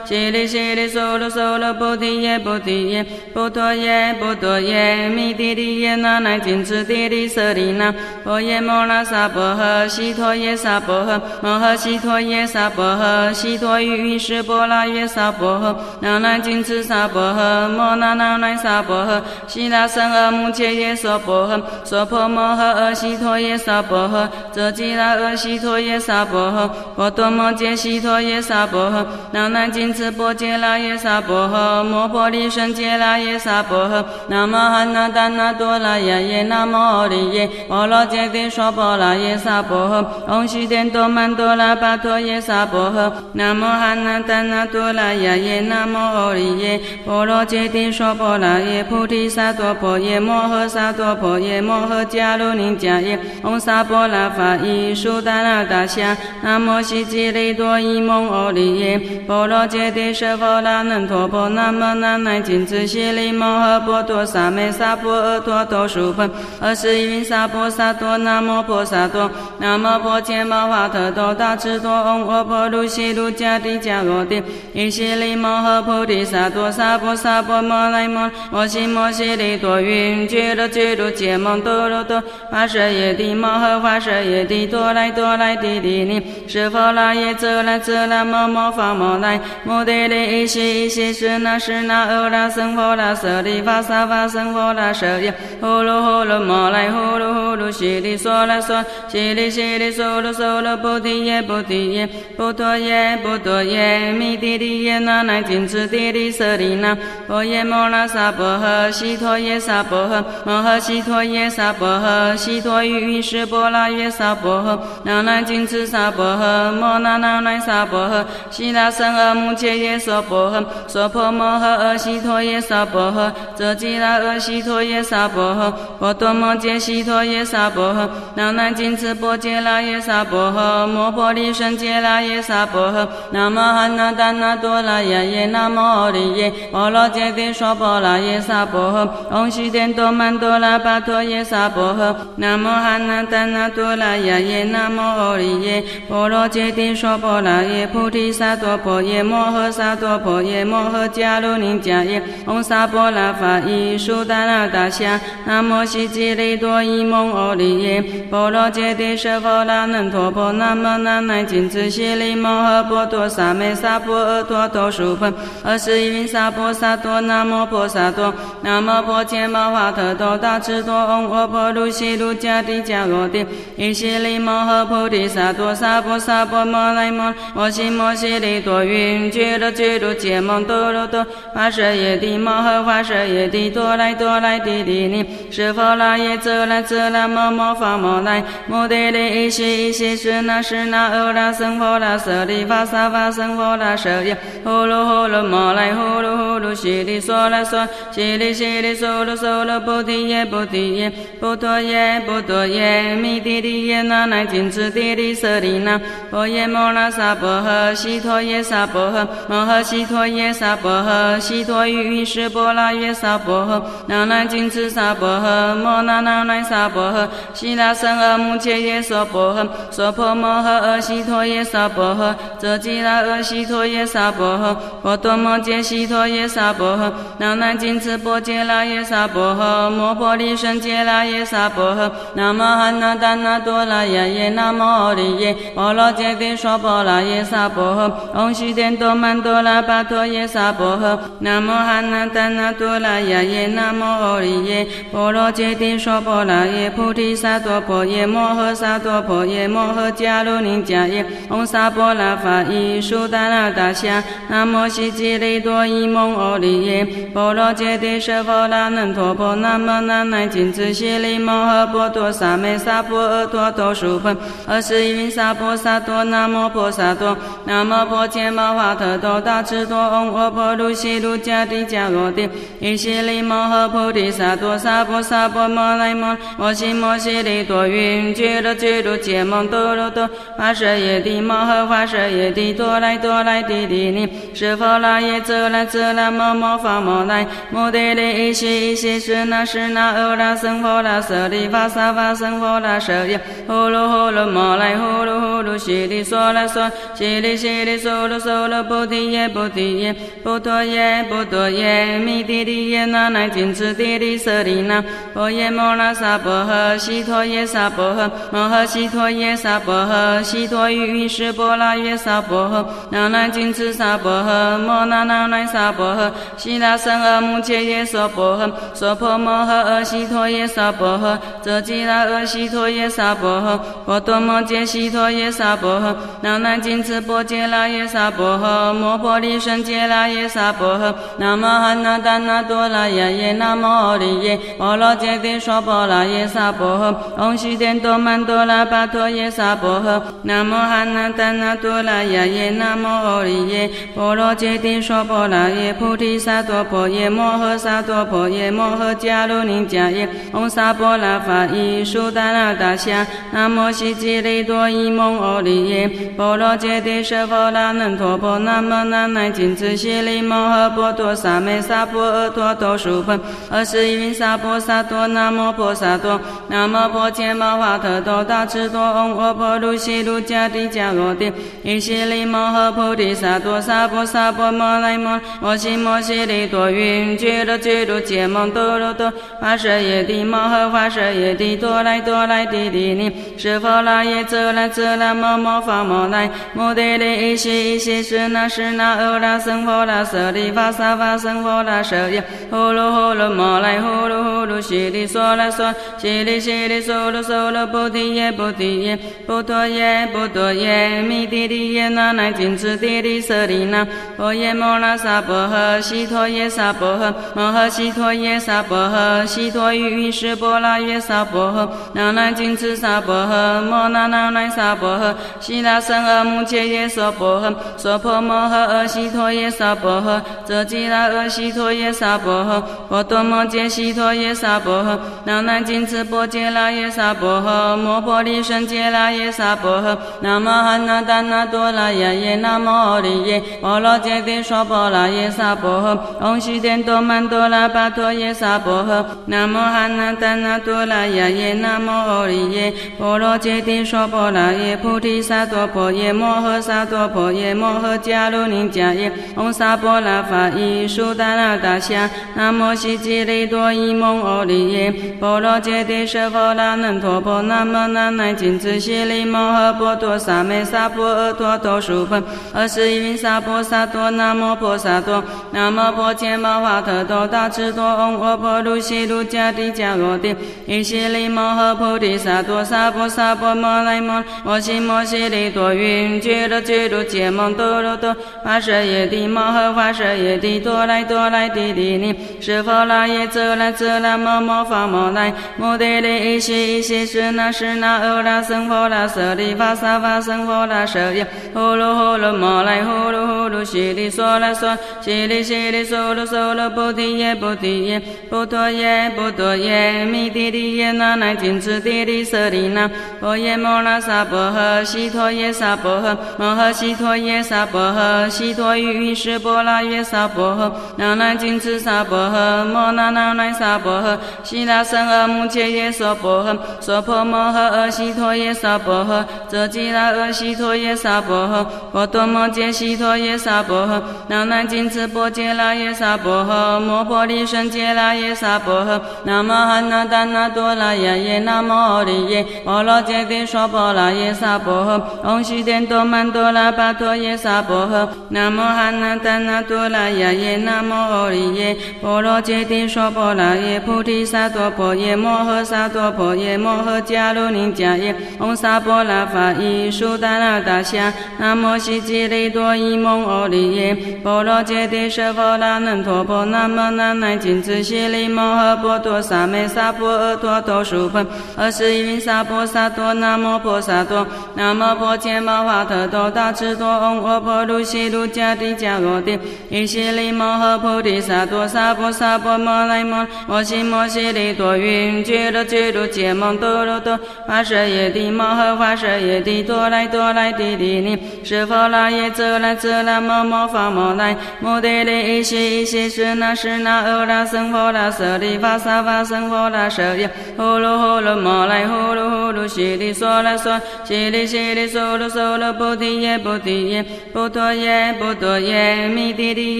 悉利悉利娑罗娑罗菩提耶菩提耶波陀耶波陀耶弥帝利耶那呐谨墀帝利舍利那婆耶摩那萨婆诃悉陀耶萨婆诃摩诃悉陀耶萨婆诃悉陀喻施波那耶萨婆诃那呐谨墀萨婆诃摩那那呐萨婆诃悉那僧阿穆切耶娑婆诃娑婆摩诃阿悉陀耶萨婆诃遮吉那阿悉陀耶萨婆诃婆多摩揭悉陀耶萨婆诃那谨墀波揭那耶萨婆诃摩婆利胜揭那耶萨婆诃那摩汉那达那多那耶耶那摩诃利耶婆罗揭谛娑婆那耶萨婆诃唵悉殿多曼多那巴陀耶萨婆诃那摩汉那达那多那耶耶那摩诃利耶婆罗揭谛娑婆那耶菩提萨埵婆耶摩诃萨埵婆耶摩诃迦卢尼迦耶唵萨婆那法伊苏达那达夏那摩悉吉利多伊蒙诃利耶婆罗揭谛舍佛那能陀婆那摩那呐谨墀悉利摩诃波多萨美萨婆诃陀多输盆21云萨婆萨多那摩婆萨多那摩婆伽摩华特多大智多唵阿婆卢悉卢迦帝迦罗帝依悉利摩诃菩提萨多萨婆萨婆摩来摩摩悉摩悉利多云俱卢俱卢羯蒙多罗多发舍耶帝摩诃发舍耶帝多来多来帝帝尼舍佛那耶遮那遮那摩摩发摩来摩帝利依悉依悉是那是那阿那僧佛那舍利法萨法僧佛那舍耶呼噜呼噜摩来呼噜呼噜悉利娑那娑悉利悉利娑罗娑罗菩提耶菩提耶波陀耶波陀耶弥帝利耶那呐谨墀帝利舍利那婆耶摩那萨婆诃悉陀耶萨婆诃摩诃悉陀耶萨婆诃悉陀喻施波那耶萨婆诃那呐谨墀萨婆诃摩那那呐萨婆诃悉那僧阿穆切耶娑婆诃娑婆摩诃阿悉陀耶萨婆诃遮吉那阿悉陀耶萨婆诃婆多摩揭悉陀耶萨婆诃那呐谨墀波揭那耶萨婆诃摩婆利胜揭那耶萨婆诃那摩汉那达那多那耶耶那摩诃利耶婆罗揭谛娑婆那耶萨婆诃唵悉殿多曼多那巴陀耶萨婆诃那摩汉那达那多那耶耶那摩诃利耶婆罗揭谛娑婆那耶菩提萨埵婆耶摩诃萨埵婆耶摩诃迦卢尼迦耶唵萨婆那法伊苏达那达夏那摩悉吉利多伊蒙诃利耶婆罗揭谛舍佛那能陀婆那摩那呐谨墀悉利摩诃波多萨美萨婆诃陀多输盆21云萨婆萨多那摩婆萨多那摩婆伽摩华特多大智多唵阿婆卢悉卢迦帝迦罗帝依悉利摩诃菩提萨多萨婆萨婆摩来摩摩悉摩悉利多云俱卢俱卢羯蒙多罗多发舍耶帝摩诃发舍耶帝多来多来帝帝尼舍佛那耶遮那遮那摩摩发摩来摩帝利依悉依悉是那是那阿那僧佛那舍利法萨法僧佛那舍耶呼噜呼噜摩来呼噜呼噜悉利娑那娑悉利悉利娑罗娑罗菩提耶菩提耶波陀耶波陀耶弥帝利耶那呐谨墀帝利舍利那婆耶摩那萨婆诃悉陀耶萨婆诃摩诃悉陀耶萨婆诃悉陀喻施波那耶萨婆诃那呐谨墀萨婆诃摩那那呐萨婆诃悉那僧阿穆切耶娑婆诃娑婆摩诃阿悉陀耶萨婆诃遮吉那阿悉陀耶萨婆诃婆多摩揭悉陀耶萨婆诃那呐谨墀波揭那耶萨婆诃摩婆利胜揭那耶萨婆诃那摩汉那达那多那耶耶那摩诃利耶婆罗揭谛娑婆那耶萨婆诃唵悉殿多曼多那巴陀耶萨婆诃那摩汉那达那多那耶耶那摩诃利耶婆罗揭谛娑婆那耶菩提萨埵婆耶摩诃萨埵婆耶摩诃迦卢尼迦耶唵萨婆那法伊苏达那达夏那摩悉吉利多伊蒙诃利耶婆罗揭谛舍佛那能陀婆那摩那呐谨墀悉利摩诃波多萨美萨婆诃陀多输盆21云萨婆萨多那摩婆萨多那摩婆伽摩华特多大智多唵阿婆卢悉卢迦帝迦罗帝依悉利摩诃菩提萨埵萨婆萨婆摩来摩摩悉摩悉利多云俱卢俱卢羯蒙多罗多发舍耶帝摩诃发舍耶帝多来多来帝帝尼舍佛那耶遮那遮那摩摩发摩来摩帝利依悉依悉是那是那阿那僧佛那舍利法萨法僧佛那舍耶呼噜呼噜摩来呼噜呼噜悉利娑那娑悉利悉利娑罗娑娑罗菩提耶菩提耶，波多耶波多耶，弥帝利耶那呐谨墀帝利舍利那，婆耶摩那萨婆诃，悉陀耶萨婆诃，摩诃悉陀耶萨婆诃，悉陀喻喻室波罗耶萨婆诃，那呐谨墀萨婆诃，摩那那呐萨婆诃，悉那僧阿穆切耶娑婆诃，娑婆摩诃阿悉陀耶萨婆诃，遮吉那阿悉陀耶萨婆诃，波多摩揭悉陀耶萨婆诃，那呐谨墀波揭拉耶萨婆诃，摩婆利胜揭拉耶萨婆诃，那摩汉那达那多拉耶耶，那摩奥利耶，波罗揭谛娑婆拉耶萨婆诃，唵悉殿多曼多拉巴陀耶萨婆诃，那摩汉那达那多拉耶耶，那摩奥利耶，波罗揭谛娑婆拉耶，菩提萨埵婆耶，摩诃萨埵婆耶，摩诃迦卢尼迦耶，唵萨婆拉法伊苏达那达夏，那摩悉吉利多伊蒙奥利耶，波罗揭谛舍佛那能陀婆，那摩那呐谨墀悉利摩诃波多萨美萨婆诃陀多输分，21云萨婆萨多，那摩婆萨多，那摩婆伽摩华特多大智多，唵阿婆卢悉卢迦帝迦罗帝，依悉利摩诃菩提萨多，萨婆萨婆摩来摩，摩悉摩悉利多云，俱卢俱卢羯蒙多罗多，华舍耶帝摩诃华舍耶帝，多来多来帝帝尼，舍佛那耶遮那遮那摩摩罚摩来，摩帝利依悉依悉是那是那阿那僧佛那舍利法萨法僧佛那舍耶，呼噜呼噜摩来呼噜呼噜悉利娑那娑，悉利悉利娑罗娑罗菩提耶菩提耶，波多耶波多耶，弥帝利耶那呐谨墀帝利舍利那，婆耶摩那萨婆诃，悉陀耶萨婆诃，摩诃悉陀耶萨婆诃，悉陀喻喻室波罗耶萨婆诃，那呐谨墀萨婆诃，摩那那呐萨婆诃，悉那僧阿穆切耶娑婆诃，娑婆摩诃阿悉陀耶萨婆诃，遮吉那阿悉陀耶萨婆诃，波多摩揭悉陀耶萨婆诃，那呐谨墀波揭拉耶萨婆诃，摩婆利胜揭拉耶萨婆诃，那摩汉那达那多拉耶耶，那摩奥利耶，波罗揭谛娑婆拉耶萨婆诃，唵悉殿多曼多拉巴陀耶萨婆诃，那摩汉那达那多拉耶耶，那摩奥利耶，波罗揭谛娑婆拉耶，菩提萨埵婆耶，摩诃萨埵婆耶，摩诃迦卢尼迦耶，唵萨婆拉法伊苏达那达夏，那摩悉吉利多伊蒙奥利耶，波罗揭谛舍佛那能陀婆，那摩那呐谨墀悉利摩诃波多萨美萨婆诃陀多输分，21云萨婆萨多，那摩婆萨多，那摩婆伽摩华特多大智多，唵阿婆卢悉卢迦帝迦罗帝，依悉利摩诃菩提萨多，萨婆萨婆摩来摩，摩悉摩悉利多云，俱卢俱卢羯蒙多罗多，华舍耶帝摩诃华舍耶帝，多来多来帝帝尼，舍佛那耶遮那遮那摩摩罚摩来，摩帝利依悉依悉是那是那阿那僧佛那舍利法萨法僧佛那舍耶，呼噜呼噜摩来呼噜呼噜悉利娑那娑，悉利悉利娑罗娑罗菩提耶菩提耶，波多耶波多耶，弥帝利耶那呐谨墀帝利舍利那，婆耶摩那萨婆诃，悉陀耶萨婆诃，摩诃悉陀耶萨婆诃，悉陀喻喻室波罗耶萨婆诃，那呐谨墀萨婆诃，摩那那呐萨婆诃，悉那僧阿穆切耶娑婆诃，娑婆摩诃阿悉陀耶萨婆诃，遮吉那阿悉陀耶萨婆诃，波多摩揭悉陀耶萨婆诃，那呐谨墀波揭拉耶萨婆诃，摩婆利胜揭拉耶萨婆诃，那摩汉那达那多拉耶耶，那摩奥利耶，波罗揭谛娑婆拉耶萨婆诃，唵悉殿多曼多拉巴陀耶萨婆诃，那摩汉那达那多拉耶耶，那摩奥利耶，波罗揭谛娑婆拉耶，菩提萨埵婆耶，摩诃萨埵婆耶，摩诃迦卢尼迦耶，唵萨婆拉法伊苏达那达夏，那摩悉吉利多伊蒙奥利耶，波罗揭谛舍佛那能陀婆，那摩那呐谨墀悉利摩诃波多萨美萨婆诃陀多输分，21云萨婆萨多，那摩婆萨多，那摩婆伽摩华特多大智多，唵阿婆卢悉卢迦帝迦罗帝，依悉利摩诃菩提萨埵，萨婆萨婆摩来摩，摩悉摩悉利多云，俱卢俱卢羯蒙多罗多，华舍耶帝摩诃华舍耶帝，多来多来帝帝尼，舍佛那耶遮那遮那摩摩罚摩来，摩帝利依悉依悉是那是那阿那僧佛那舍利法萨法僧佛那舍耶，呼噜呼噜摩来呼噜呼噜悉利娑那娑，悉利悉利娑罗娑罗菩提耶菩提耶，波多耶波多耶弥帝利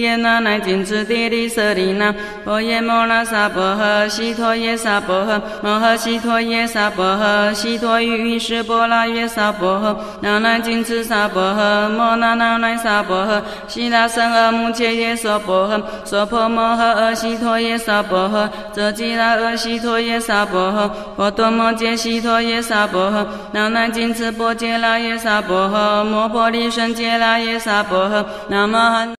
耶那呐谨墀帝利舍利那，婆耶摩那萨婆诃，悉陀耶萨婆诃，摩诃悉陀耶萨婆诃，悉陀喻喻室波拉耶萨婆诃，那呐谨墀萨婆诃，摩那那呐萨婆诃，悉那僧阿穆切耶娑婆诃，娑婆摩诃阿悉陀耶萨婆诃，遮吉那阿悉陀耶萨婆诃，婆多摩揭悉陀耶萨婆诃，那呐谨墀波揭拉耶萨婆诃，摩婆利胜揭拉耶萨婆诃，南无